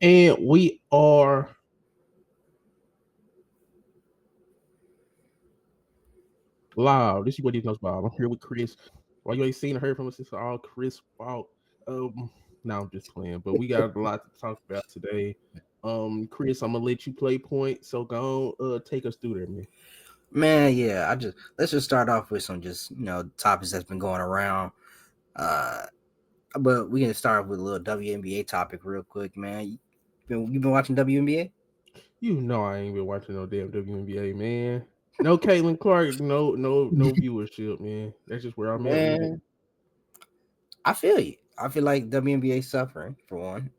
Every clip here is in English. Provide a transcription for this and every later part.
And we are live. This is what he knows about. I'm here with Chris. While you ain't seen or heard from us, it's all Chris fault. Um, now I'm just playing, but we got a lot to talk about today. Chris, I'm gonna let you play point. So go on, take us through there, man. Man, yeah, I just let's just start off with some just topics that's been going around. Uh, but we can start with a little WNBA topic real quick, man. You been watching WNBA? You know I ain't been watching no damn WNBA, man. No Caitlin Clark, no viewership, man. That's just where I'm at with it. Man, I feel you. I feel like WNBA suffering for one,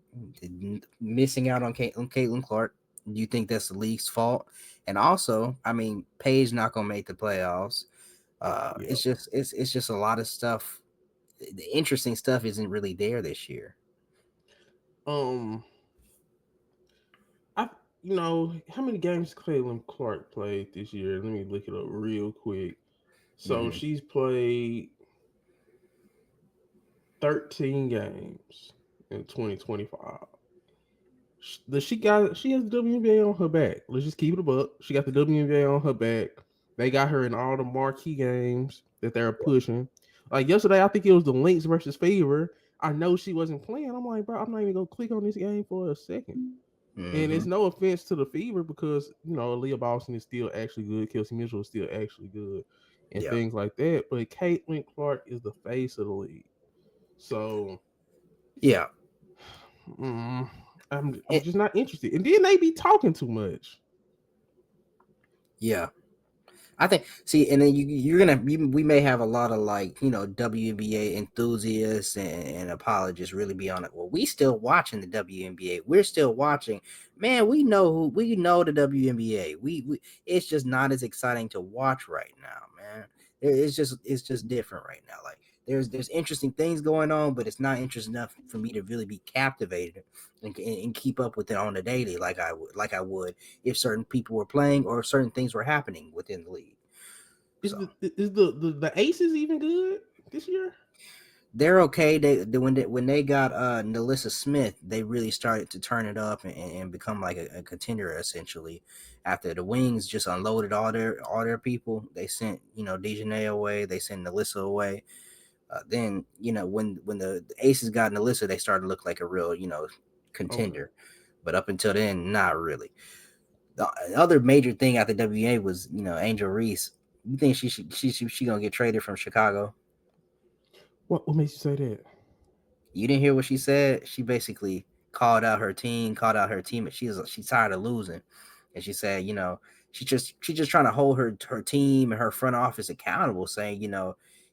missing out on Caitlin Clark. Do you think that's the league's fault? And also, I mean, Paige not gonna make the playoffs. Yeah. It's just a lot of stuff. The interesting stuff isn't really there this year. Um, I how many games Caitlin Clark played this year? Let me look it up real quick. So Hmm. she's played 13 games in 2025. She has the WNBA on her back. Let's just keep it a buck. She got the WNBA on her back. They got her in all the marquee games that they're pushing. Like yesterday, I think it was the Lynx versus Fever. I know she wasn't playing. I'm like, bro, I'm not even gonna click on this game for a second. And it's Hmm. no offense to the Fever because Leah Boston is still actually good. Kelsey Mitchell is still actually good, and Yeah. things like that. But Caitlin Clark is the face of the league. So Yeah. mm, I'm It, just not interested. And then they be talking too much. yeah. I think see, and then we may have a lot of like WNBA enthusiasts and apologists really be on it. Well, we still watching the WNBA. We're still watching. Man, we know the WNBA. We it's just not as exciting to watch right now, man. It's just different right now. Like there's interesting things going on, but it's not interesting enough for me to really be captivated and keep up with it on the daily like I would if certain people were playing or certain things were happening within the league. Is So the Aces even good this year? they're okay. When they got Nelissa Smith, they really started to turn it up and become like a contender essentially. After the Wings just unloaded all their people, they sent Dejanay away, they sent Nelissa away. Then when the Aces got Nelissa, they started to look like a real Okay. contender. But up until then, not really. The other major thing at the WA was Angel Reese. You think she gonna get traded from Chicago? What makes you say that? You didn't hear what she said. She basically called out her team, called out her team. She's tired of losing, and she said, she's just trying to hold her team and her front office accountable, saying,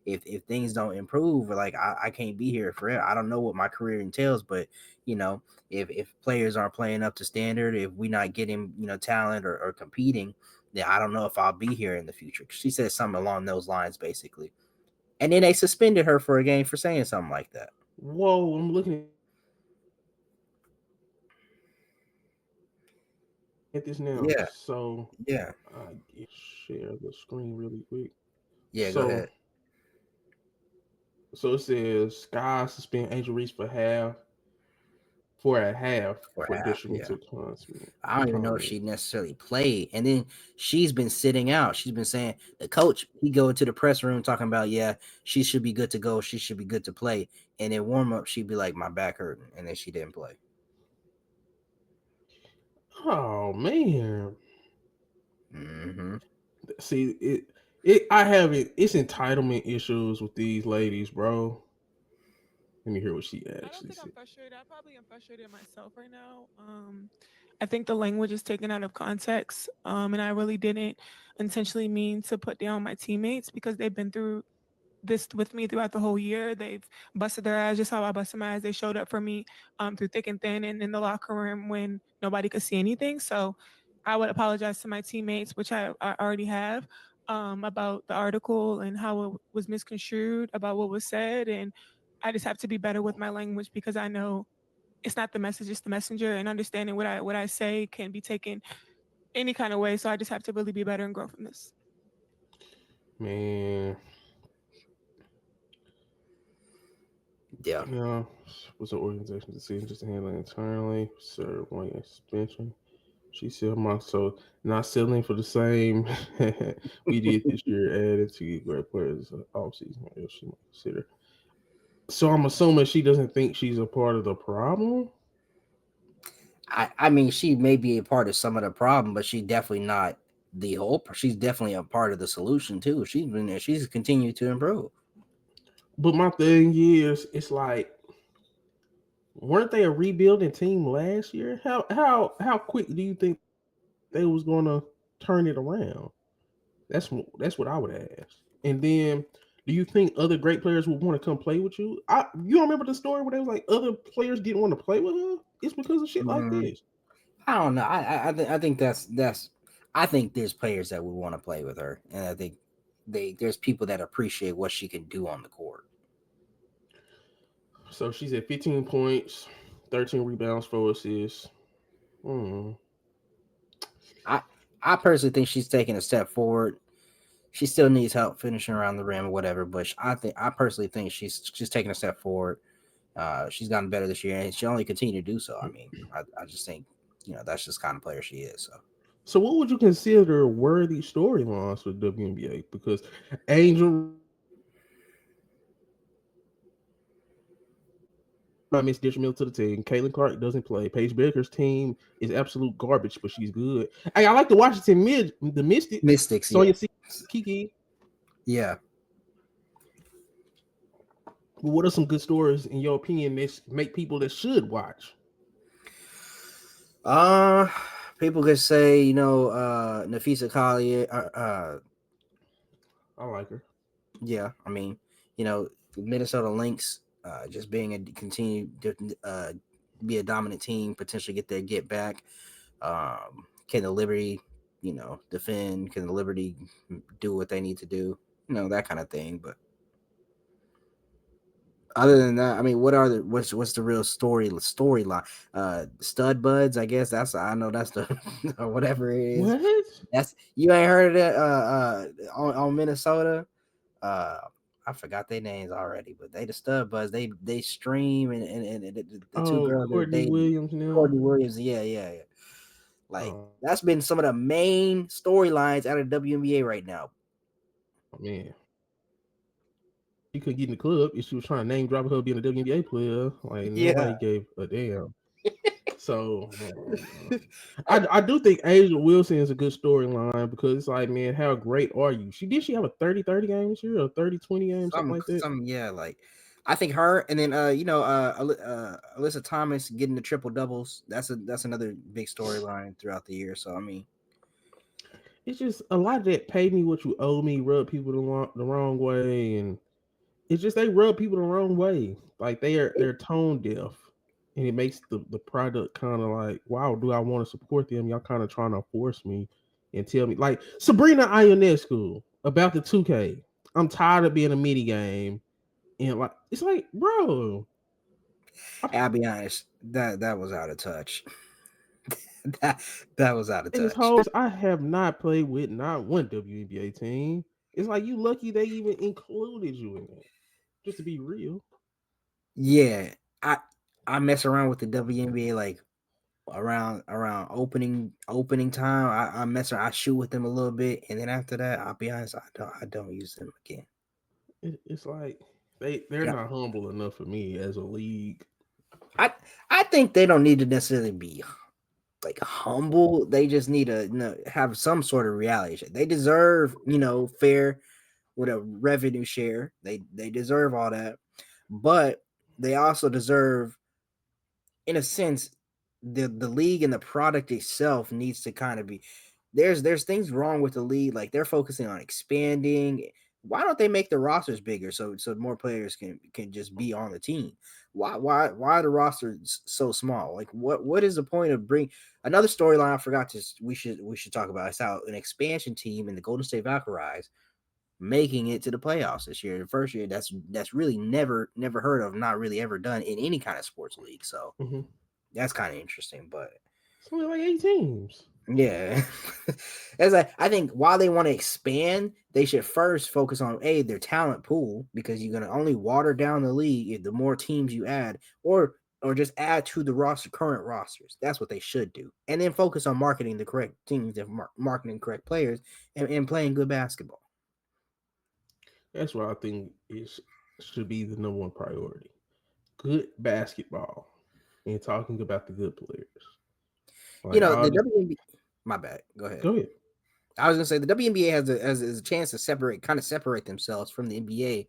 if things don't improve, or like I can't be here forever. I don't know what my career entails, but you know, if players aren't playing up to standard, if we not getting talent or competing, then I don't know if I'll be here in the future. She said something along those lines, basically, and then they suspended her for a game for saying something like that. Whoa, I'm looking at this now. So Yeah, I yeah, share the screen really quick. yeah. Go So ahead. so it says Sky suspend Angel Reese for a half For for half, yeah. detrimental I don't even know if comment. she necessarily played. And then she's been sitting out. She's been saying the coach, he go into the press room talking about, yeah, she should be good to go. She should be good to play. And in warm up, she'd be like, my back hurting. And then she didn't play. Oh man. Hmm. See it I have it's entitlement issues with these ladies, bro. Let me hear what she I don't actually think I'm said. frustrated. I probably am frustrated myself right now. I think the language is taken out of context, and I really didn't intentionally mean to put down my teammates because they've been through this with me throughout the whole year. They've busted their ass just how I busted my ass. They showed up for me through thick and thin and in the locker room when nobody could see anything. So I would apologize to my teammates, which I already have, about the article and how it was misconstrued, about what was said. And I just have to be better with my language because I know it's not the message, it's the messenger, and understanding what I say can be taken any kind of way. So I just have to really be better and grow from this. Man, Yeah. Yeah, was an organization decision just to handle it internally. Sir, one suspension. She said, "My so not settling for the same we did this year, added to get great players off season. If she might consider." So I'm assuming she doesn't think she's a part of the problem. I mean, she may be a part of some of the problem, but she definitely not the whole. She's definitely a part of the solution too. She's been there. She's continued to improve. But my thing is, it's like, weren't they a rebuilding team last year? How quick do you think they was gonna turn it around? That's what I would ask. And then, do you think other great players would want to come play with you? You don't remember the story where they was like other players didn't want to play with her? It's because of shit like Mm, this. I don't know. I think that's. I think there's players that would want to play with her, and I think there's people that appreciate what she can do on the court. So she's at 15 points, 13 rebounds, 4 assists. Hmm. I I personally think she's taking a step forward. She still needs help finishing around the rim or whatever, but I personally think she's taking a step forward. She's gotten better this year, and she'll only continue to do so. I mean, I just think that's just kind of player she is. So So what would you consider worthy storylines for WNBA? Because Angel Reese not miss detrimental to the team. Caitlin Clark doesn't play. Paige Baker's team is absolute garbage, but she's good. Hey, I like the Washington the Mystics. Mystics, yeah, Sonya C, Kiki. yeah. But what are some good stories in your opinion that make people that should watch? Uh, People could say Nafisa Collier. I like her. Yeah, I mean, Minnesota Lynx, just being a continue to be a dominant team, potentially get their get back. Can the Liberty, defend? Can the Liberty do what they need to do? That kind of thing. But other than that, I mean, what's the real storyline? Stud buds, I guess I know that's the or whatever it is. What? That's you ain't heard of that on Minnesota. Uh, I forgot their names already, but they the stud buds. They stream and the two Oh, girls that Courtney they Williams now. Courtney Williams. Yeah. Like Oh that's been some of the main storylines out of WNBA right now. man. She couldn't get in the club if she was trying to name drop her being a WNBA player. Like Yeah. nobody gave a damn. So I do think Asia Wilson is a good storyline because it's like, man, how great are you? She have a 30-30 game this year or 30-20 game, something like that. Yeah, like I think her and then Alyssa Thomas getting the triple doubles. That's another big storyline throughout the year. So I mean, It's just a lot of that pay me what you owe me, rub people the wrong way, and it's just they rub people the wrong way. Like they're tone deaf, and it makes the product kind of like, wow, do I want to support them? Y'all kind of trying to force me and tell me like Sabrina Ionescu about the 2K. I'm tired of being a mini game, and like it's like, bro, I, I'll be honest, that was out of touch. that that was out of and this touch. whole I have not played with not one WNBA team. It's like you lucky they even included you in it. Just to be real. Yeah, I I mess around with the WNBA like around opening time. I mess around, I shoot with them a little bit, and then after that, I'll be honest, I don't use them again. It's like they're Yeah, not humble enough for me as a league. I I think they don't need to necessarily be like humble. They just need to have some sort of reality check. They deserve fair with a revenue share. They deserve all that, but they also deserve, in a sense, the league and the product itself needs to kind of be there's things wrong with the league, like they're focusing on expanding. Why don't they make the rosters bigger so more players can just be on the team? Why are the rosters so small? Like what is the point of bring another storyline I forgot to we should talk about is how an expansion team in the Golden State Valkyries making it to the playoffs this year. The first year that's really never heard of, not really ever done in any kind of sports league. So Mm-hmm. that's kind of interesting. But It's only like 8 teams. Yeah. As I think while they want to expand, they should first focus on their talent pool, because you're gonna only water down the league if the more teams you add, or just add to the current rosters. That's what they should do, and then focus on marketing the correct teams and marketing correct players, and playing good basketball. That's what I think is should be the number one priority. Good basketball and talking about the good players. You Like know, all the the WNBA. My bad. Go ahead. go ahead. I was gonna say the WNBA has a chance to separate themselves from the NBA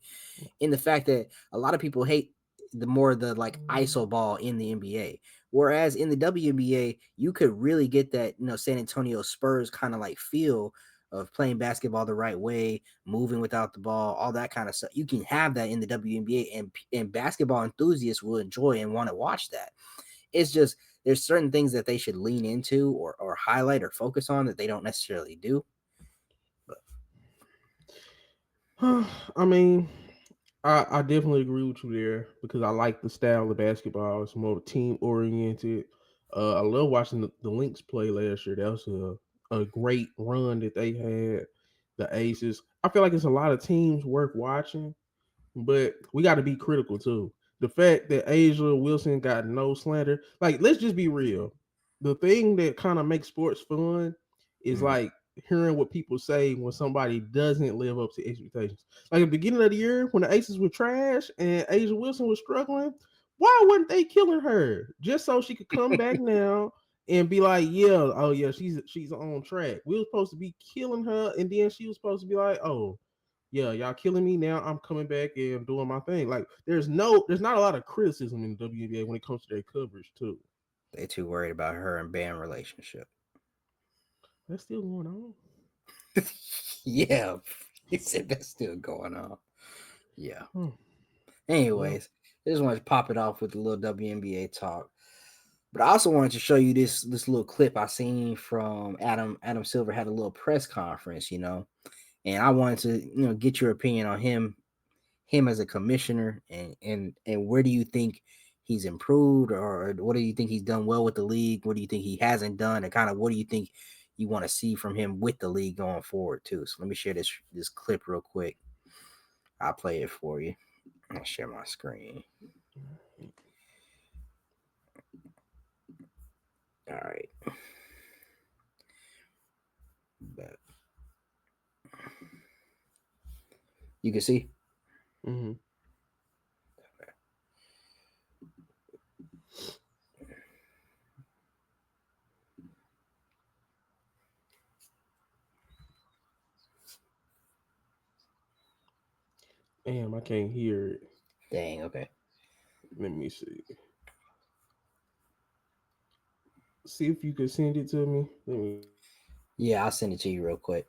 in the fact that a lot of people hate the like ISO ball in the NBA. Whereas in the WNBA, you could really get that, San Antonio Spurs kind of like feel of playing basketball the right way, moving without the ball, all that kind of stuff. You can have that in the WNBA, and basketball enthusiasts will enjoy and want to watch that. It's just there's certain things that they should lean into, or highlight or focus on, that they don't necessarily do. But I mean, I definitely agree with you there because I like the style of basketball. It's more team oriented. I love watching the Lynx play last year. That was a great run that they had. The Aces. I feel like it's a lot of teams worth watching, but we got to be critical too. The fact that Asia Wilson got no slander, like let's just be real. The thing that kind of makes sports fun is mhm. like hearing what people say when somebody doesn't live up to expectations. Like at the beginning of the year when the Aces were trash and Asia Wilson was struggling, why weren't they killing her just so she could come back now and be like, yeah, oh yeah, she's on track. We were supposed to be killing her, and then she was supposed to be like, oh yeah, y'all killing me now. I'm coming back and doing my thing. Like there's not a lot of criticism in the WNBA when it comes to their coverage too. They too worried about her and Bam relationship. That's still going on. Yeah, he said that's still going on. Yeah. Hmm. Well, Anyways, I just wanted to pop it off with a little WNBA talk. But I also wanted to show you this little clip I seen from Adam Silver had a little press conference, and I wanted to get your opinion on him as a commissioner, and where do you think he's improved, or what do you think he's done well with the league? What do you think he hasn't done, and kind of what do you think you want to see from him with the league going forward too? So let me share this clip real quick. I'll play it for you. I'll share my screen. All right. But you can see. mm-hmm. Damn, I can't hear it. Dang. Okay. Let me see. See if you could send it to me. Let me see. Yeah, I'll send it to you real quick.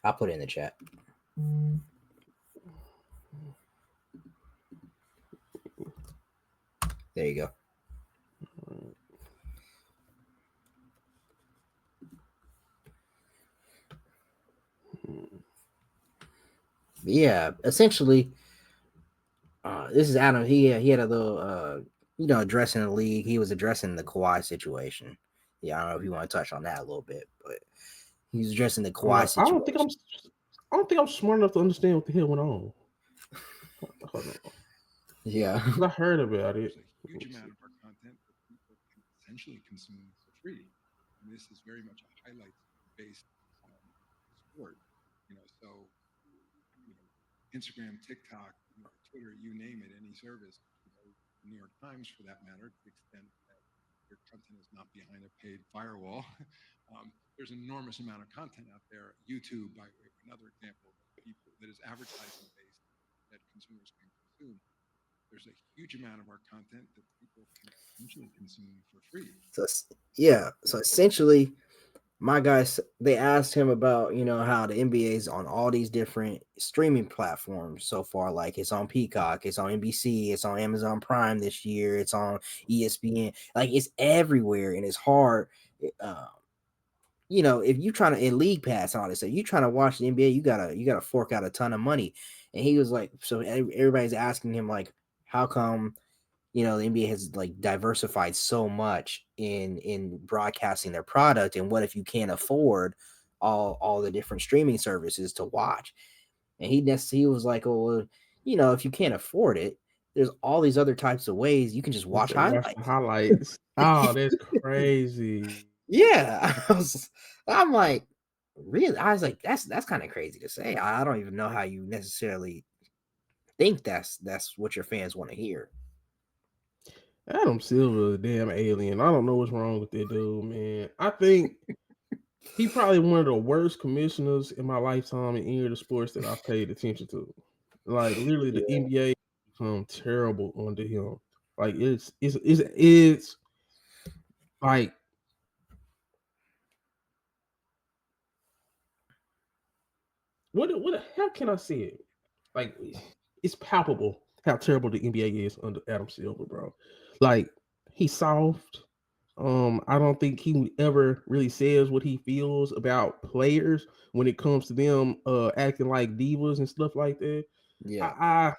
I'll put it in the chat. There you go. But yeah, essentially, this is Adam. He had a little addressing the league. He was addressing the Kawhi situation. Yeah, I don't know if you want to touch on that a little bit, but he was addressing the Kawhi I don't think situation. I don't think I'm smart enough to understand what the hell went on. Hold on, Yeah. because I heard about it. There's a huge amount of our content that people can essentially consume for free. And this is very much a highlights based sport. So Instagram, TikTok, Twitter, you name it, any service, the New York Times for that matter, to the extent that your content is not behind a paid firewall. There's an enormous amount of content out there. YouTube, by way of another example, that is advertising based that consumers can consume. There's a huge amount of our content that people can essentially consume for free. So yeah. So essentially, my guys, they asked him about how the NBA is on all these different streaming platforms so far. Like it's on Peacock, it's on NBC, it's on Amazon Prime this year, it's on ESPN. Like it's everywhere, and it's hard. Um, if you trying to in League Pass and all this stuff, you trying to watch the NBA, you gotta fork out a ton of money. And he was like, so everybody's asking him like, how come The NBA has like diversified so much in broadcasting their product, and what if you can't afford all the different streaming services to watch? And he was like, oh, well, if you can't afford it, there's all these other types of ways you can just You watch said watch the highlights. highlights. Oh, that's crazy. Yeah, I'm like, really? I was like, that's kind of crazy to say. I don't even know how you necessarily think that's what your fans want to hear. Adam Silver, a damn alien. I don't know what's wrong with that dude, man. I think he probably one of the worst commissioners in my lifetime in any of the sports that I've paid attention to. Like literally, the Yeah, NBA become terrible under him. Like it's like what how can I say it? Like it's palpable how terrible the NBA is under Adam Silver, bro. Like he's soft. I don't think he ever really says what he feels about players when it comes to them acting like divas and stuff like that. yeah. I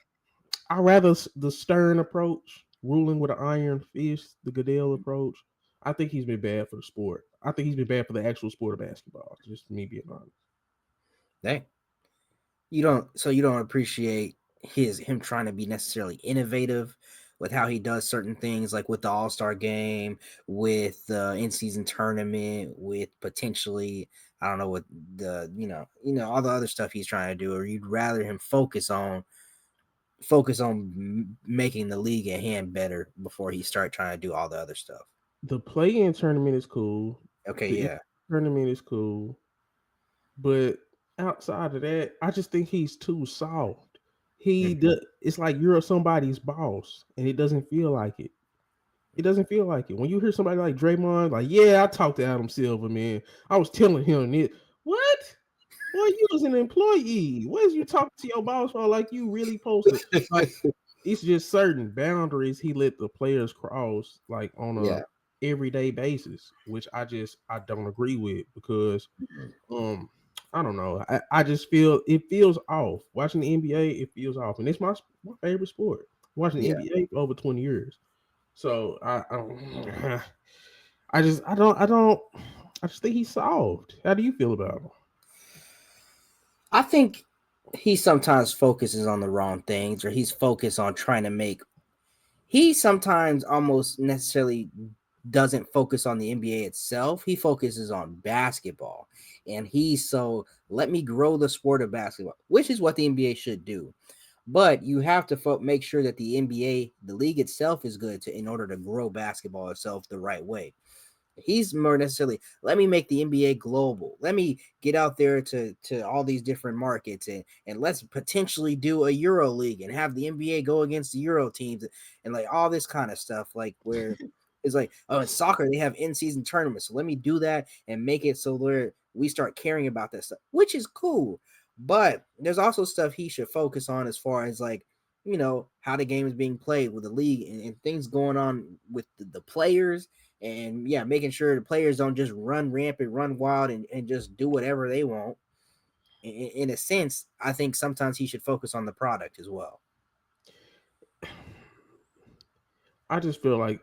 I rather the stern approach, ruling with an iron fist, the Goodell approach. I think he's been bad for the sport. I think he's been bad for the actual sport of basketball. Just me being honest. Dang. You don't appreciate him trying to be necessarily innovative with how he does certain things, like with the All-Star game, with the in-season tournament, with potentially, I don't know, what the all the other stuff he's trying to do, or you'd rather him focus on making the league at hand better before he start trying to do all the other stuff. The play-in tournament is cool. Okay, The yeah. tournament is cool. But outside of that, I just think he's too soft. Mhm. It's like you're somebody's boss, and it doesn't feel like it. It doesn't feel like it. When you hear somebody like Draymond, like, yeah, I talked to Adam Silver, man. I was telling him it. What? Boy, you was an employee. What is you talking to your boss for? Like you really supposed to like it's just certain boundaries he let the players cross like on a Yeah. everyday basis, which I don't agree with because Mhm. um, I don't know. I just feel it feels off. Watching the NBA, it feels off, and it's my favorite sport. Watching the Yeah. NBA for over 20 years, so I don't. I just think he's soft. How do you feel about him? I think he sometimes focuses on the wrong things, or he's focused on trying to make. He sometimes almost necessarily doesn't focus on the NBA itself. He focuses on basketball, and he's so let me grow the sport of basketball, which is what the NBA should do. But you have to make sure that the NBA, the league itself, is good in order to grow basketball itself the right way. He's more necessarily, let me make the NBA global. Let me get out there to all these different markets, and let's potentially do a Euro League and have the NBA go against the Euro teams, and like all this kind of stuff. Like where it's like, oh, in soccer they have in-season tournaments. So let me do that and make it so where we start caring about that stuff, which is cool. But there's also stuff he should focus on as far as like, how the game is being played with the league, and things going on with the players, and yeah, making sure the players don't just run rampant, run wild, and just do whatever they want. In a sense, I think sometimes he should focus on the product as well. I just feel like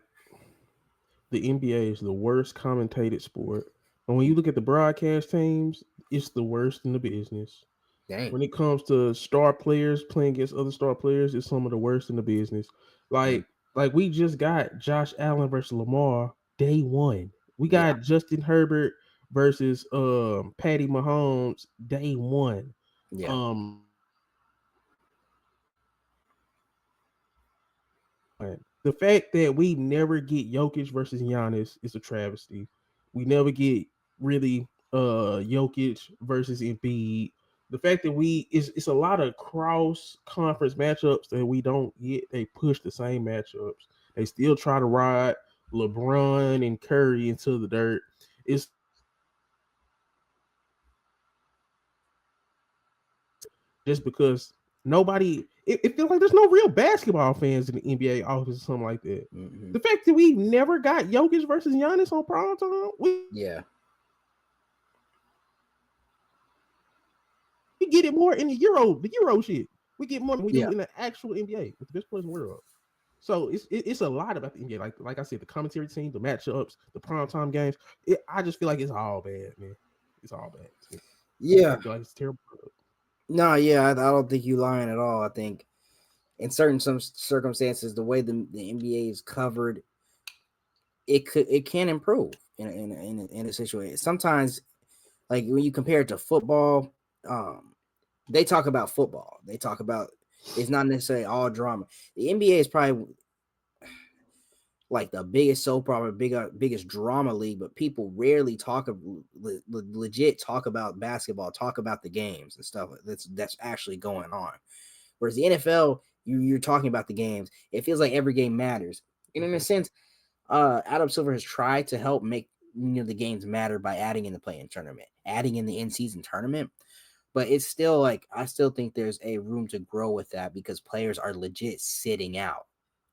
the NBA is the worst commentated sport, and when you look at the broadcast teams, it's the worst in the business. Dang. When it comes to star players playing against other star players, it's some of the worst in the business. Mm, Like we just got Josh Allen versus Lamar day one. We yeah. got Justin Herbert versus Patty Mahomes day one. Yeah. Um the fact that we never get Jokic versus Giannis is a travesty. We never get really Jokic versus Embiid. The fact that it's a lot of cross conference matchups that we don't get. They push the same matchups. They still try to ride LeBron and Curry into the dirt. It's just because it feels like there's no real basketball fans in the NBA office or something like that. Hmm. The fact that we never got Jokic versus Giannis on prime time, Yeah. we get it more in the Euro shit. We get more than we Yeah. do in the actual NBA with the best players in the world. So it's a lot about the NBA. Like I said, the commentary team, the matchups, the primetime games. I just feel like it's all bad, man. It's all bad. Yeah. I feel like it's terrible. No, yeah, I don't think you lying at all. I think in some circumstances, the way the NBA is covered, it can improve in a situation. Sometimes, like when you compare it to football, they talk about football. They talk about it's not necessarily all drama. The NBA is probably like the biggest soap opera, biggest drama league, but people rarely legit talk about basketball, talk about the games and stuff that's actually going on. Whereas the NFL, you're talking about the games. It feels like every game matters. And in a sense, Adam Silver has tried to help make the games matter by adding in the play-in tournament, adding in the in-season tournament. But it's still like I still think there's a room to grow with that because players are legit sitting out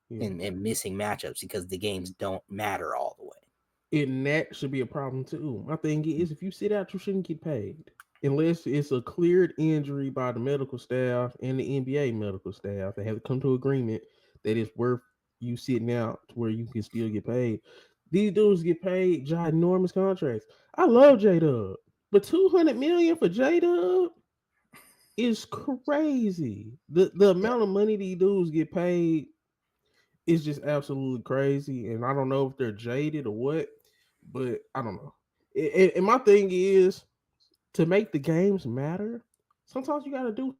Yeah. and missing matchups because the games don't matter all the way. And that should be a problem too. My thing is, if you sit out, you shouldn't get paid unless it's a cleared injury by the medical staff and the NBA medical staff. They have to come to agreement that it's worth you sitting out to where you can still get paid. These dudes get paid ginormous contracts. I love J Dub, but 200 million for J Dub is crazy. The Yeah. amount of money these dudes get paid is just absolutely crazy. And I don't know if they're jaded or what, but I don't know. And my thing is to make the games matter. Sometimes you got to do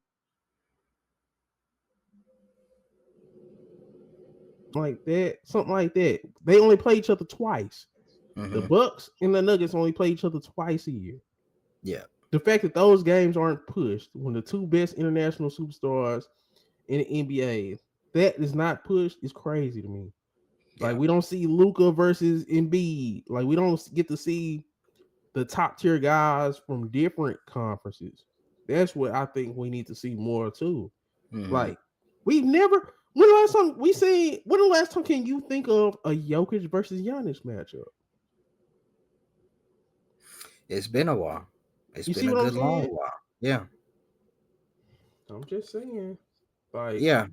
something like that. They only play each other twice. The Mm-hmm. Bucks and the Nuggets only play each other twice a year. Yeah. The fact that those games aren't pushed when the two best international superstars in the NBA that is not pushed is crazy to me. Like Yeah. we don't see Luca versus Embiid. Like we don't get to see the top tier guys from different conferences. That's what I think we need to see more too. Mm-hmm. Like we've never. When the last time we seen? When the last time can you think of a Jokic versus Giannis matchup? It's been a while. It's You been see a what I'm good long saying? while. Yeah. I'm just saying. Like, Yeah.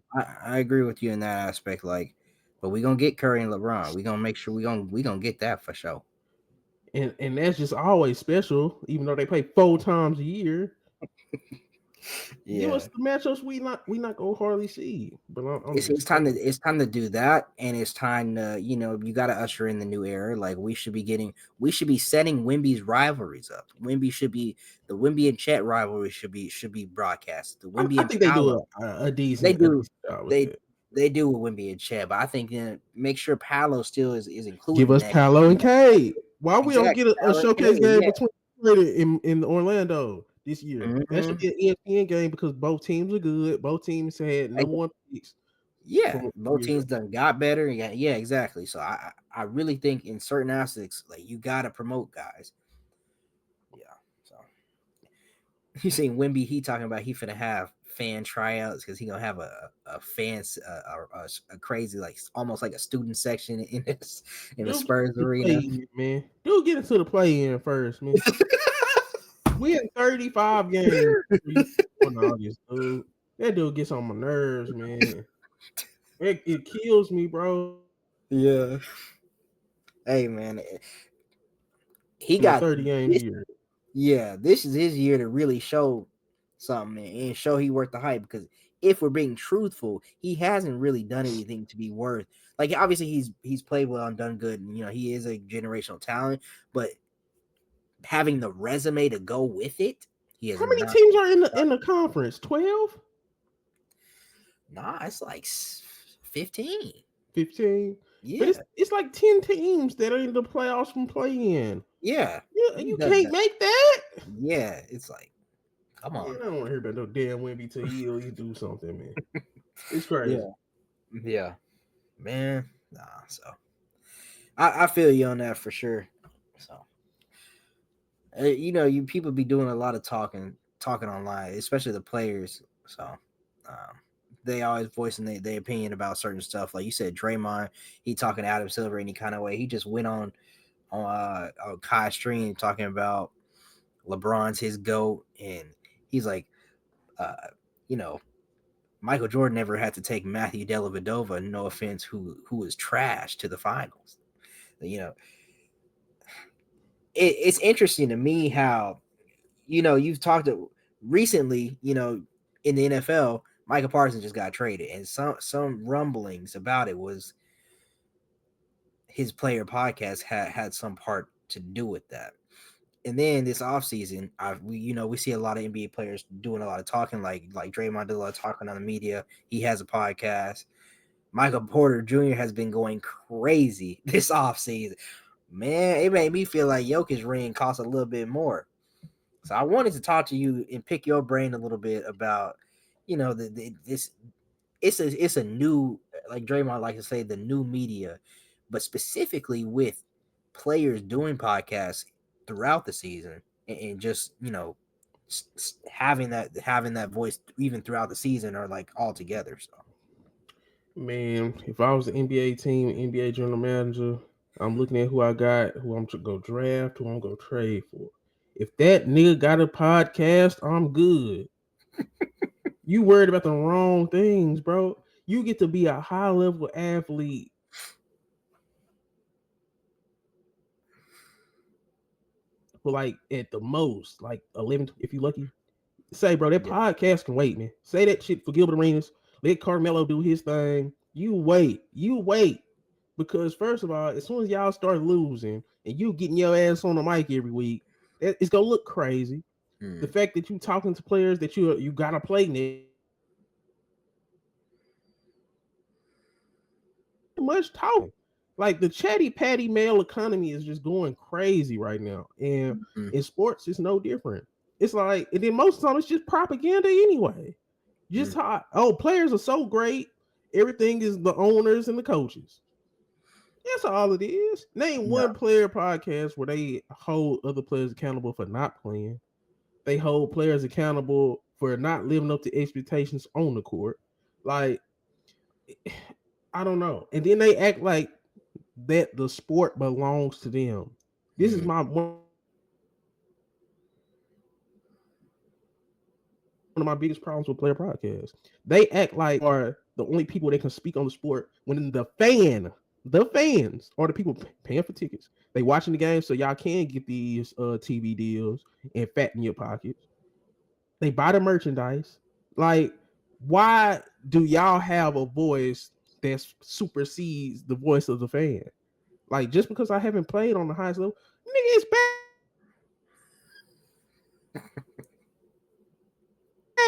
I agree with you in that aspect. Like, but we gonna get Curry and LeBron. We gonna make sure we gonna get that for sure. and that's just always special, even though they play 4 times a year. Give us Yeah. the matchups we not gonna hardly see. But I'm It's just time to saying. do that, and it's time to you got to usher in the new era. Like we should be setting Wimby's rivalries up. Wimby should be the Wimby and Chet rivalry should be broadcast. The Wimby I and think they do Paolo a they decent do job with they that. they do with Wimby and Chet, but I think make sure Paolo still is Give included in us that. Paolo and Cade. Why we don't Exactly, get a Paolo. showcase Hey, game yeah. between in Orlando this year? That should Hmm. be an ESPN game because both teams are good. Both teams had number one picks Yeah, from both years ago. teams done got better. Yeah, yeah, exactly. So I really think in certain aspects, like you got to promote guys. Yeah. So you seen Wimby? He talking about he finna have fan tryouts because he gonna have a fans a crazy like almost like a student section in the Dude, get Spurs into the play arena. in, man. Dude, get into the play in first, man. We had 35 games. You doing all this, dude. That dude gets on my nerves, man. It kills me, bro. Yeah. Hey man, he In the got 30 games a this. year. Yeah, this is his year to really show something and show he worth the hype. Because if we're being truthful, he hasn't really done anything to be worth. Like obviously he's played well and done good, and he is a generational talent. But having the resume to go with it, he has How many not. teams are in the conference? 12? Nah, it's like 15. 15? But Yeah, it's like 10 teams that are in the playoffs from playing. yeah. He You does can't that. make that. Yeah, it's like, come Man, on. I don't want to hear about no damn Wimby till he at least do something, man. It's Yeah, crazy. yeah, man. Nah, so I feel you on that for sure. So you people be doing a lot of talking online, especially the players. So they always voicing their opinion about certain stuff. Like you said, Draymond, he talking to Adam Silver any kind of way. He just went on Kai stream talking about LeBron's his GOAT, and he's like, uh, you know, Michael Jordan never had to take Matthew Dellavedova, no offense, who was trash to the finals. You know, it's interesting to me how you've talked recently. In the NFL, Michael Parsons just got traded, and some rumblings about it was his player podcast had some part to do with that. And then this offseason, we see a lot of NBA players doing a lot of talking, like Draymond did a lot of talking on the media. He has a podcast. Michael Porter Jr. has been going crazy this offseason. Man, it made me feel like Jokic's ring costs a little bit more. So I wanted to talk to you and pick your brain a little bit about, this. It's a new, like Draymond like to say, the new media, but specifically with players doing podcasts throughout the season and just having that voice even throughout the season or like all together. So Man, if I was an NBA team, NBA general manager, I'm looking at who I got, who I'm to go draft, who I'm gonna trade for. If that nigga got a podcast, I'm good. You worried about the wrong things, bro. You get to be a high level athlete for like at the most, like 11, if you lucky. Say, bro, that yeah. podcast can wait, man. Say that shit for Gilbert Arenas. Let Carmelo do his thing. You wait. Because first of all, as soon as y'all start losing and you getting your ass on the mic every week, it's gonna look crazy. The Mm, fact that you talking to players that you gotta play next much talking. Like the chatty patty male economy is just going crazy right now. And mm, in sports, it's no different. It's like, and then most of the time it's just propaganda anyway. Just mm, how players are so great. Everything is the owners and the coaches. That's all it is. Name yeah. one player podcast where they hold other players accountable for not playing. They hold players accountable for not living up to expectations on the court. Like, I don't know. And then they act like that the sport belongs to them. This is Mm, my one of my biggest problems with player podcasts. They act like are the only people that can speak on the sport when the fans are the people paying for tickets. They watching the game so y'all can get these TV deals and fatten your pockets. They buy the merchandise. Like, why do y'all have a voice that supersedes the voice of the fan? Like, just because I haven't played on the highest level, nigga, it's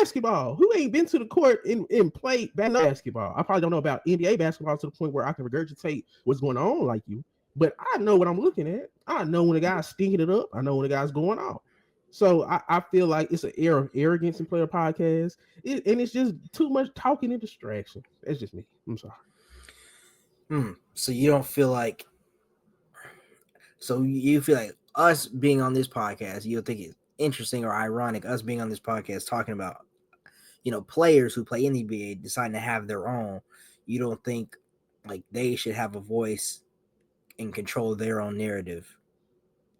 basketball. Who ain't been to the court and played basketball? I probably don't know about NBA basketball to the point where I can regurgitate what's going on like you, but I know what I'm looking at. I know when a guy's stinking it up. I know when a guy's going off. So I feel like it's an air of arrogance in player podcasts, and it's just too much talking and distraction. That's just me. I'm sorry. So you don't feel like, so you feel like us being on this podcast, you think it's interesting or ironic us being on this podcast talking about players who play in the NBA deciding to have their own. You don't think like they should have a voice and control their own narrative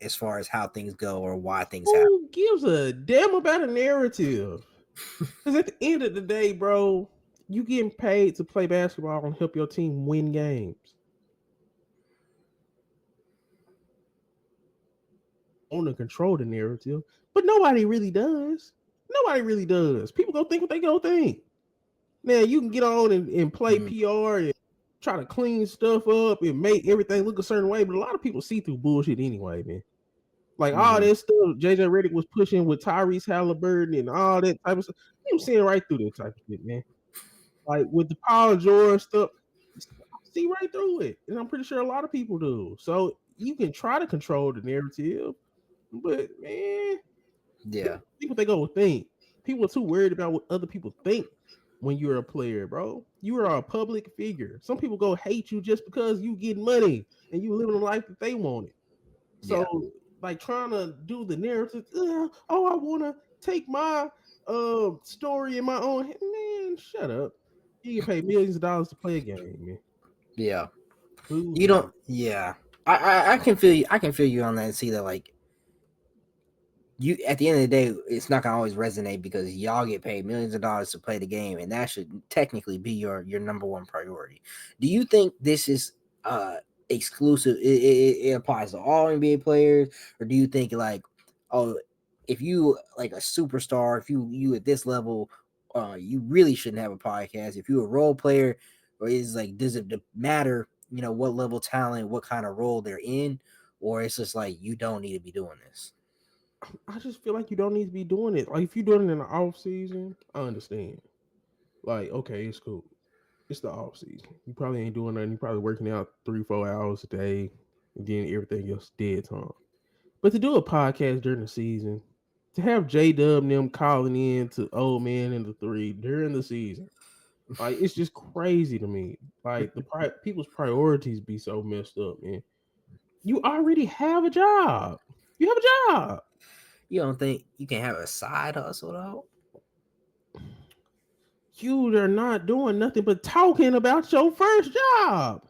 as far as how things go or why things happen. Who gives a damn about a narrative? Because at the end of the day, bro, you getting paid to play basketball and help your team win games. On to control the narrative, but nobody really does. Nobody really does. People go think what they go think. Man, you can get on and play Mm, PR and try to clean stuff up and make everything look a certain way, but a lot of people see through bullshit anyway, man. Like all mm-hmm. that stuff JJ Redick was pushing with Tyrese Halliburton and all that type of stuff. I'm seeing right through that type of shit, man. Like with the Paul George stuff, I see right through it. And I'm pretty sure a lot of people do. So you can try to control the narrative, but man, Yeah. think what they go think. People are too worried about what other people think when you're a player, bro. You are a public figure. Some people go hate you just because you get money and you living a life that they wanted. So Yeah. like trying to do the narrative, oh, I want to take my story in my own hand. Man, shut up. You get paid millions of dollars to play a game, man. Yeah. Lose You it. don't. Yeah. I can feel you. I can feel you on that and see that like you at the end of the day, it's not gonna always resonate because y'all get paid millions of dollars to play the game, and that should technically be your number one priority. Do you think this is exclusive? It applies to all NBA players, or do you think like, oh, if you like a superstar, if you at this level, you really shouldn't have a podcast. If you're a role player, or is like, does it matter? You know what level talent, what kind of role they're in, or it's just like you don't need to be doing this. I just feel like you don't need to be doing it. Like if you're doing it in the off season, I understand. Like, okay, it's cool. It's the off season. You probably ain't doing nothing. You probably working out 3-4 hours a day, and then everything else dead time. But to do a podcast during the season, to have J Dub and them calling in to old man in the three during the season, like it's just crazy to me. Like people's priorities be so messed up, man. You already have a job. You have a job. You don't think you can have a side hustle though? You are not doing nothing but talking about your first job.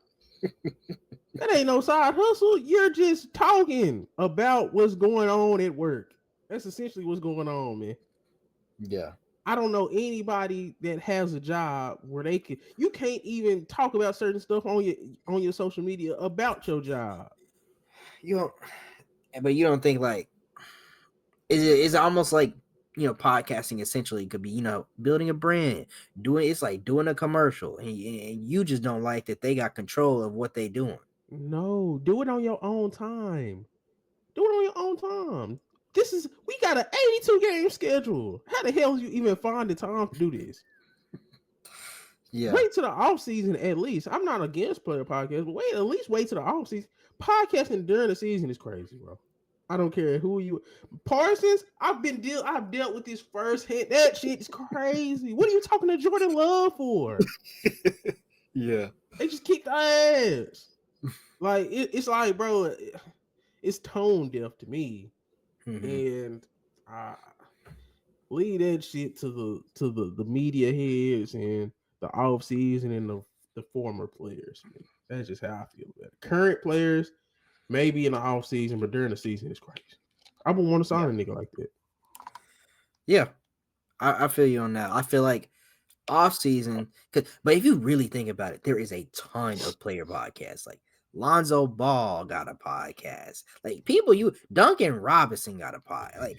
That ain't no side hustle. You're just talking about what's going on at work. That's essentially what's going on, man. Yeah. I don't know anybody that has a job where they can. You can't even talk about certain stuff on your social media about your job. You don't, but you don't think like is it almost like podcasting essentially could be building a brand, doing it's like doing a commercial, and you just don't like that they got control of what they doing. No, do it on your own time. Do it on your own time. We got an 82 game schedule. How the hell you even find the time to do this? Yeah. Wait till the off season at least. I'm not against player podcasts, but at least wait till the off season. Podcasting during the season is crazy, bro. I don't care who you Parsons. I've dealt with this firsthand. That shit is crazy. What are you talking to Jordan Love for? Yeah. They just kicked the ass. Like it's like, bro, it's tone deaf to me. Mm-hmm. And I leave that shit to the media heads and the off season and the former players. Man. That's just how I feel about it. Current players, maybe in the off season, but during the season, it's crazy. I wouldn't want to sign a nigga like that. Yeah. I feel you on that. I feel like off season, but if you really think about it, there is a ton of player podcasts. Like Lonzo Ball got a podcast. Like Duncan Robinson got a pod. Like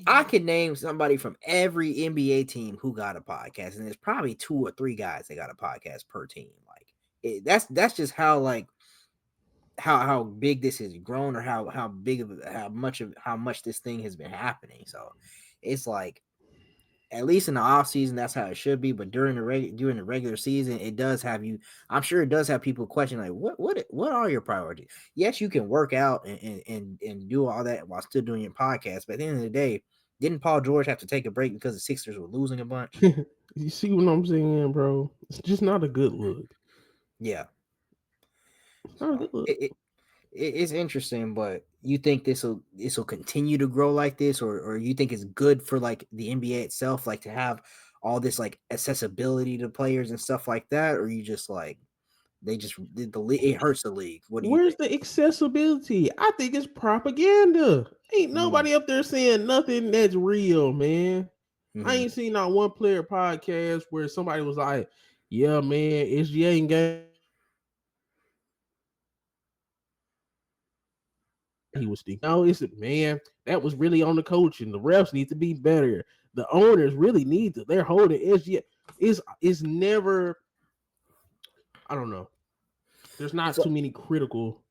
I could name somebody from every NBA team who got a podcast, and there's probably 2 or 3 guys that got a podcast per team. Like that's just how like how big this has grown, or how big of how much this thing has been happening. So it's like, at least in the off season, that's how it should be. But during the regular season, it does have you. I'm sure it does have people question like, what are your priorities? Yes, you can work out and do all that while still doing your podcast. But at the end of the day, didn't Paul George have to take a break because the Sixers were losing a bunch? You see what I'm saying, bro? It's just not a good look. Yeah, It's not a so good look. it's interesting. But you think this will continue to grow like this, or you think it's good for like the NBA itself, like to have all this like accessibility to players and stuff like that, or you just like it hurts the league? What do you Where's think? the accessibility? I think it's propaganda. Ain't Mm, nobody up there saying nothing that's real, man. I mhm. ain't seen not one player podcast where somebody was like, "Yeah, man, SGA and game he was thinking." No, it's man, that was really on the coach, and the refs need to be better. The owners really need to. They're holding SGA. It's never. I don't know. There's not So, too many critical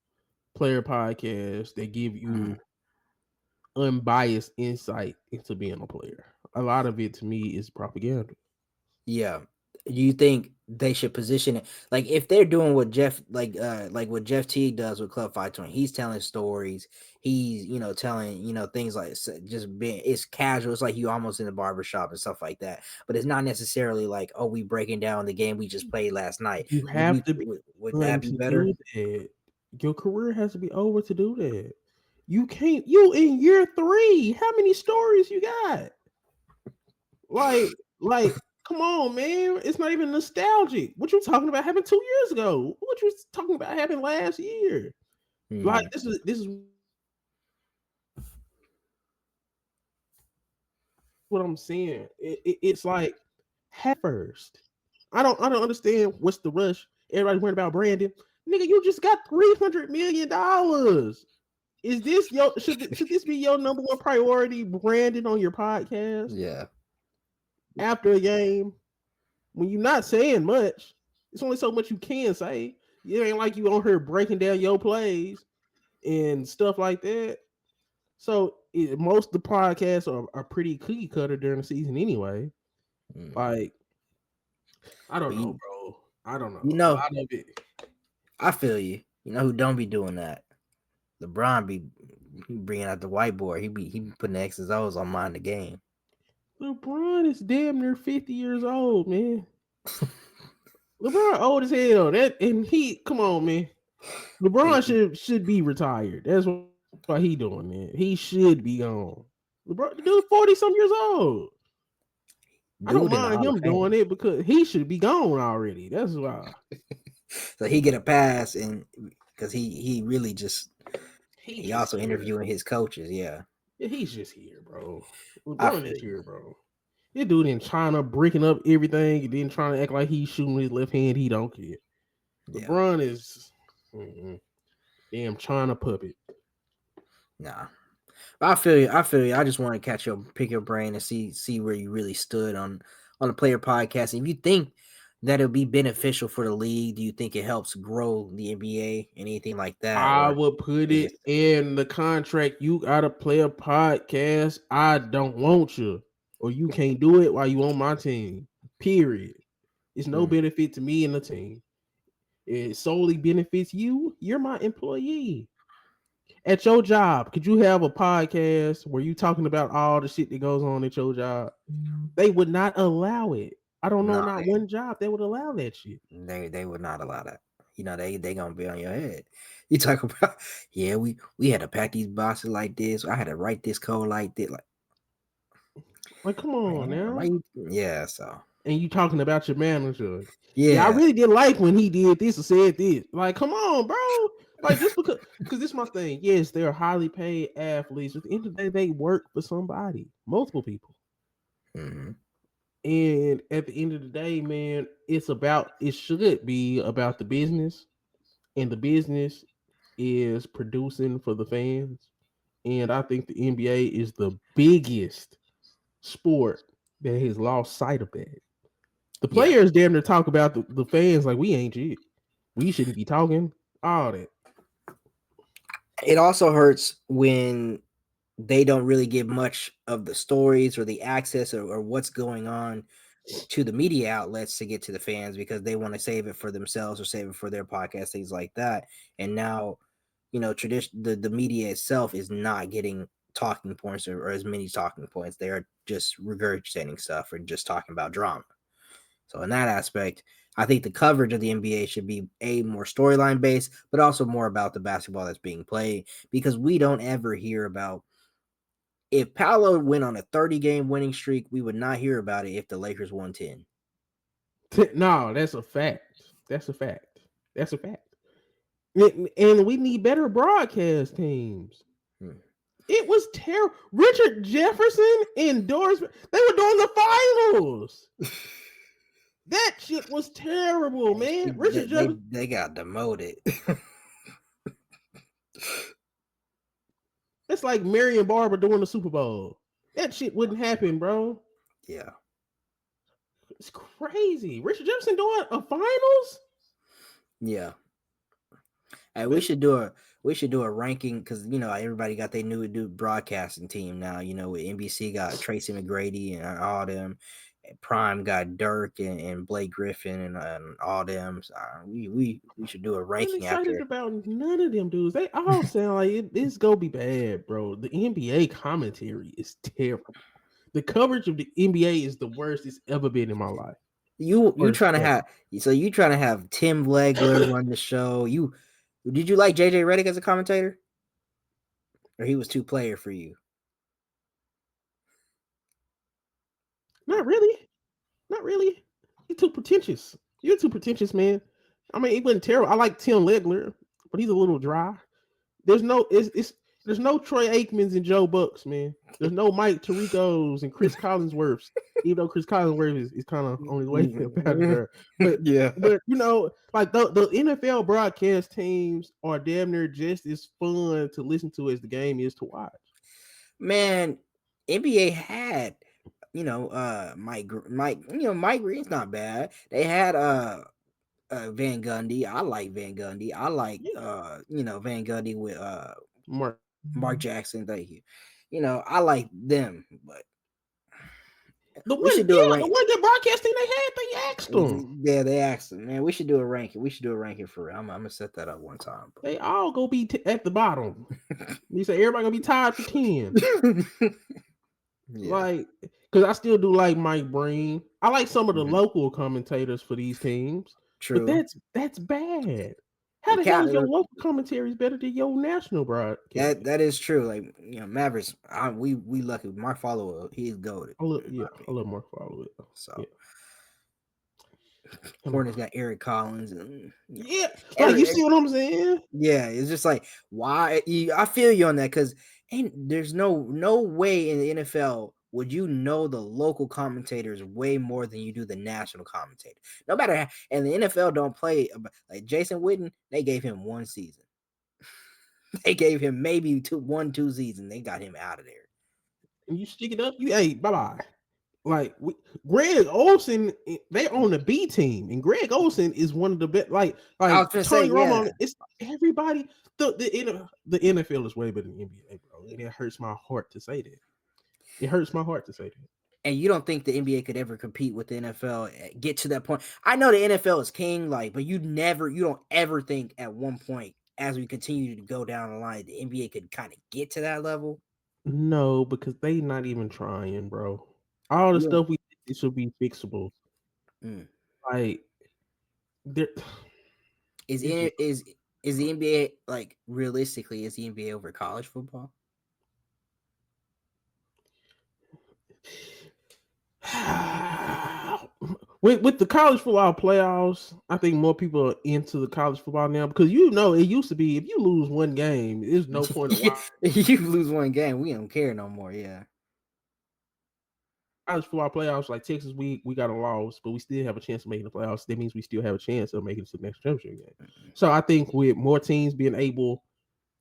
player podcasts that give mhm. you unbiased insight into being a player. A lot of it to me is propaganda. Yeah. Do you think they should position it like if they're doing what like what Jeff Teague does with Club 520? He's telling stories. He's telling things like just being it's casual. It's like you almost in the barbershop and stuff like that. But it's not necessarily like, oh, we breaking down the game we just played last night. You Would have you to be would willing that be to better? do that. Your career has to be over to do that. You can't. You in year 3. How many stories you got? Like, come on, man. It's not even nostalgic. What you talking about happened 2 years ago? What you talking about happened last year? Like Hmm. this is what I'm saying. It's like first. I don't understand what's the rush. Everybody's worried about Brandon. Nigga, you just got $300 million. Is this your should this be your number one priority, Brandon, on your podcast Yeah. after a game? When you're not saying much, it's only so much you can say. It ain't like you on here breaking down your plays and stuff like that. So most of the podcasts are pretty cookie cutter during the season anyway. Mm. Like I don't But know, bro. I don't know. you A know, lot of it. I feel you. You know who don't be doing that? LeBron be bringing out the whiteboard. He be putting the X's O's on mind the game. LeBron is damn near 50 years old, man. LeBron old as hell. And he come on, man. LeBron should be retired. That's why he doing that. He should be gone. LeBron, the dude 40 some years old. I don't Dude in the mind Hall of him doing Fame. it because he should be gone already. That's why. So he get a pass, and because he really just He's he just also here. interviewing his coaches. Yeah, Yeah, he's just here, bro. I LeBron feel is you. here, bro. This dude in China breaking up everything and then trying to act like he's shooting with his left hand. He don't care. Yeah, LeBron is damn China puppet. nah. I feel you. I feel you. I just want to pick your brain and see where you really stood on the player podcast. And if you think that it'll be beneficial for the league, do you think it helps grow the NBA, anything like that, I or would put is it? it in the contract. You gotta play a podcast. I don't want you, or you can't do it while you on my team. Period. It's no Mm, benefit to me and the team. It solely benefits you. You're my employee. At your job, could you have a podcast where you talking about all the shit that goes on at your job? They would not allow it. I don't know no, not one job that would allow that shit. they would not allow that. You know they gonna be on your head. You talk about yeah we had to pack these boxes like this. I had to write this code like this. Like Like, come on man, now. yeah. So And you talking about your manager. Yeah, I yeah, really didn't like when he did this or said this. Like, come on, bro. Like, just because this is my thing. Yes, they're highly paid athletes. At the end of the day, they work for somebody, multiple people. hmm And at the end of the day, man, it should be about the business. And the business is producing for the fans. And I think the NBA is the biggest sport that has lost sight of that. The yeah. players damn near talk about the fans like we ain't shit. We shouldn't be talking. All that. It also hurts when they don't really give much of the stories or the access or what's going on to the media outlets to get to the fans because they want to save it for themselves or save it for their podcast, things like that. And now, tradition the media itself is not getting talking points or as many talking points. They are just regurgitating stuff or just talking about drama. So in that aspect, I think the coverage of the NBA should be more storyline based, but also more about the basketball that's being played because we don't ever hear about if Paolo went on a 30-game winning streak, we would not hear about it if the Lakers won 10. No, that's a fact. That's a fact. That's a fact. And we need better broadcast teams. Hmm. It was terrible. Richard Jefferson endorsement. They were doing the finals. That shit was terrible, man. Richard Jefferson. They got demoted. It's like Marion Barber doing the Super Bowl. That shit wouldn't happen, bro. Yeah. It's crazy. Richard Jefferson doing a finals? Yeah. Hey, we should do a ranking because everybody got their new broadcasting team now. With NBC got Tracy McGrady and all them. Prime got Dirk and Blake Griffin and all them. So, we should do a I ain't ranking excited after. about none of them dudes. They all sound like it's gonna be bad, bro. The NBA commentary is terrible. The coverage of the NBA is the worst it's ever been in my life. You Worst trying to ever. have Tim Legler run the show. Did you like JJ Redick as a commentator? Or he was too player for you? Not really. Not really. You're too pretentious. You're too pretentious, man. I mean, it wasn't terrible. I like Tim Legler, but he's a little dry. There's There's no Troy Aikmans and Joe Bucks, man. There's no Mike Tirico's and Chris Collinsworths. Even though Chris Collinsworth is kind of on his way about it there, but Yeah. like the NFL broadcast teams are damn near just as fun to listen to as the game is to watch. Man, NBA had, Mike Green's not bad. They had Van Gundy. I like Van Gundy. I like Yeah, Van Gundy with Mark. Mark Jackson. Thank you. I like them, but we should do a The rank. one good broadcasting they had, they asked them. Yeah, they asked them, man. We should do a ranking. We should do a ranking for real. I'm gonna set that up one time. They all go be at the bottom. You say everybody gonna be tied for 10. Yeah, Like, because I still do like Mike Breen. I like some of the Mhm. local commentators for these teams, but True. that's bad. How The the hell cat is your local commentary better than your national broadcast? that is true. Like Mavericks. We lucky. My follower, he's goaded. I love, In my yeah, I opinion. love Mark Follow it. So Yeah, Hornets got Eric Collins and yeah. Like you Eric. see what I'm saying? Yeah, it's just like why I feel you on that because there's no way in the NFL would you know the local commentators way more than you do the national commentator. No matter how, and the NFL don't play like Jason Witten. They gave him one season. They gave him maybe two seasons. They got him out of there. And you stick it up. You hey, bye bye. Like Greg Olson, they on the B team, and Greg Olson is one of the best. I was Like gonna say, Tony yeah, Romo, it's everybody. The NFL is way better than the NBA, bro, and it hurts my heart to say that. It hurts my heart to say that. and you don't think the NBA could ever compete with the NFL, get to that point. I know the NFL is king, like, but you don't ever think at one point as we continue to go down the line, the NBA could kind of get to that level. No, because they not even trying, bro. All the You don't. stuff we it should be fixable. Mm. Like there, Is it's just. in is the NBA like realistically is the NBA over college football? With the college football playoffs, I think more people are into the college football now because it used to be if you lose one game, there's no point of watching You lose one game, we don't care no more. Yeah. college football playoffs. Like Texas, we got a loss, but we still have a chance of making the playoffs. That means we still have a chance of making it to the next championship game. So I think with more teams being able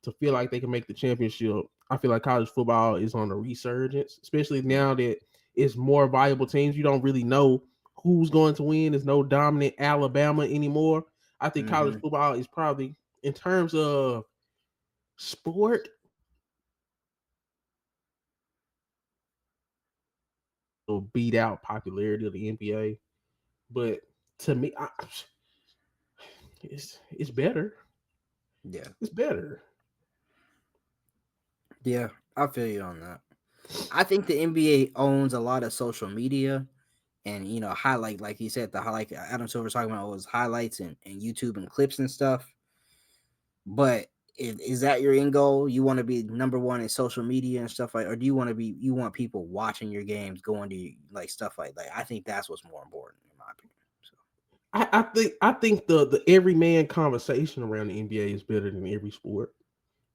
to feel like they can make the championship, I feel like college football is on a resurgence, especially now that it's more viable teams. You don't really know who's going to win. There's no dominant Alabama anymore. I think college Mm-hmm. football is probably, in terms of sport, will beat out popularity of the NBA. But to me, it's better. Yeah. It's better. Yeah. I feel you on that. I think the NBA owns a lot of social media and highlight like you said the highlight Adam Silver was talking about was highlights and YouTube and clips and stuff. But is that your end goal? You want to be number one in social media and stuff like, or do you want people watching your games, going to like stuff like that? I think that's what's more important in my opinion. So. I think the everyman conversation around the NBA is better than every sport.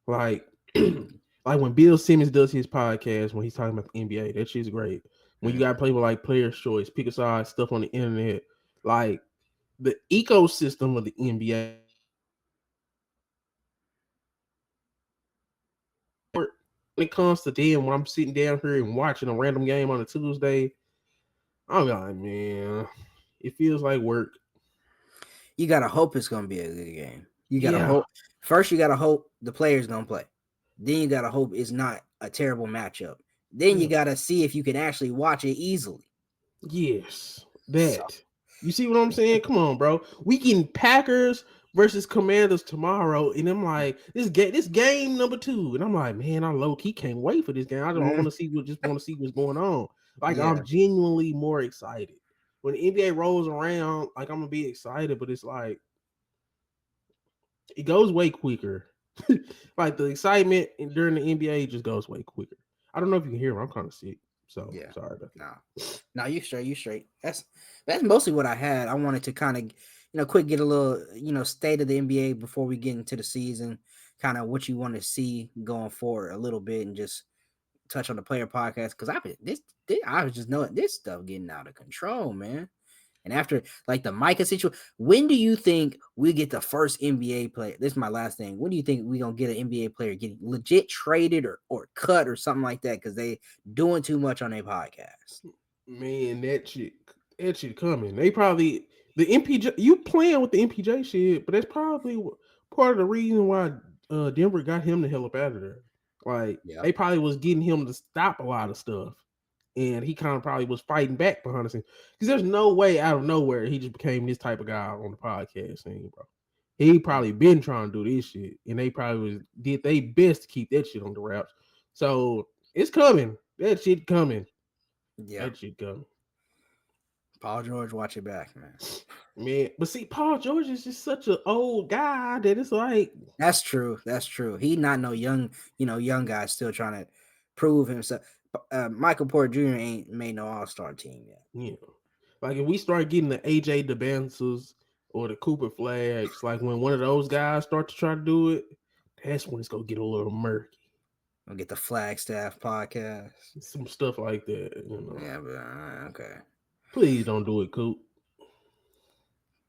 Like like when Bill Simmons does his podcast when he's talking about the NBA, that shit's great. When you got people like Players Choice, Pick a Side, stuff on the internet, like the ecosystem of the NBA. When it comes to them, when I'm sitting down here and watching a random game on a Tuesday, I'm like, man, it feels like work. You gotta hope it's gonna be a good game. You gotta Yeah, hope first. You gotta hope the player's gonna play. Then you gotta hope it's not a terrible matchup. Then you yeah. gotta see if you can actually watch it easily. Yes, So, that. You see what I'm saying? Come on, bro. We getting Packers versus Commanders tomorrow, and I'm like, this game number 2, and I'm like, man, I low key can't wait for this game. I don't want to see just want to see what's going on. Like yeah, I'm genuinely more excited when the NBA rolls around. Like I'm gonna be excited, but it's like it goes way quicker. Like the excitement during the NBA just goes way quicker. I don't know if you can hear me. I'm kind of sick, so sorry about that. no, you straight. That's mostly what I had. I wanted to kind of quick get a little, state of the NBA before we get into the season, kind of what you want to see going forward a little bit, and just touch on the player podcast because I was just knowing this stuff getting out of control, man. And after like the Micah situation, when do you think we get the first NBA player? This is my last thing. When do you think we gonna get an NBA player getting legit traded or cut or something like that because they doing too much on their podcast? Man, that shit coming. They probably the MPJ. You playing with the MPJ shit, but that's probably part of the reason why Denver got him the hell up out of there. Like they probably was getting him to stop a lot of stuff. And he kind of probably was fighting back behind the scenes. Because there's no way out of nowhere he just became this type of guy on the podcast scene, bro. He probably been trying to do this shit. And they probably did their best to keep that shit on the wraps. So it's coming. That shit coming. Yeah. That shit coming. Paul George, watch it back, man. Man, but see, Paul George is just such an old guy that it's like. That's true. He not no young guy still trying to prove himself. Michael Porter Jr. ain't made no all-star team yet. Yeah. Like if we start getting the AJ DeBancers or the Cooper Flags, like when one of those guys start to try to do it, that's when it's gonna get a little murky. We'll get the Flagstaff podcast. Some stuff like that, Yeah, but okay. Please don't do it, Coop.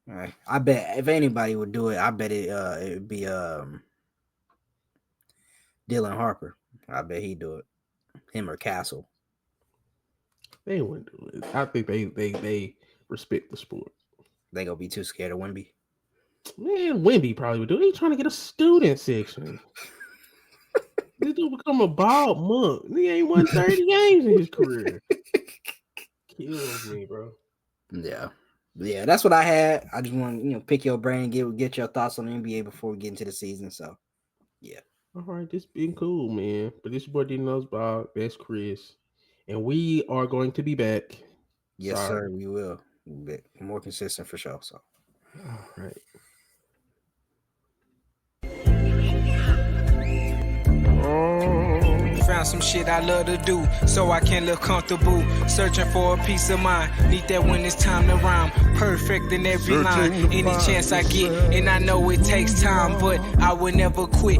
All right. I bet if anybody would do it, I bet it'd be Dylan Harper. I bet he'd do it. Him or Castle. They wouldn't do it. I think they respect the sport. They gonna be too scared of Wemby. Man, Wemby probably would do it. He's trying to get a student section. This dude become a bald monk. He ain't won 30 games in his career. Kills me, bro. Yeah, that's what I had. I just want to pick your brain, get your thoughts on the NBA before we get into the season. So, yeah. All right, this been cool, man. But this boy didn't know about. That's Chris, and we are going to be back. Yes, sir. We will. Be more consistent for sure. So, all right. Found some shit I love to do, so I can look comfortable. Searching for a peace of mind. Need that when it's time to rhyme. Perfect in every line. Any chance I get, and I know it takes time, but I will never quit.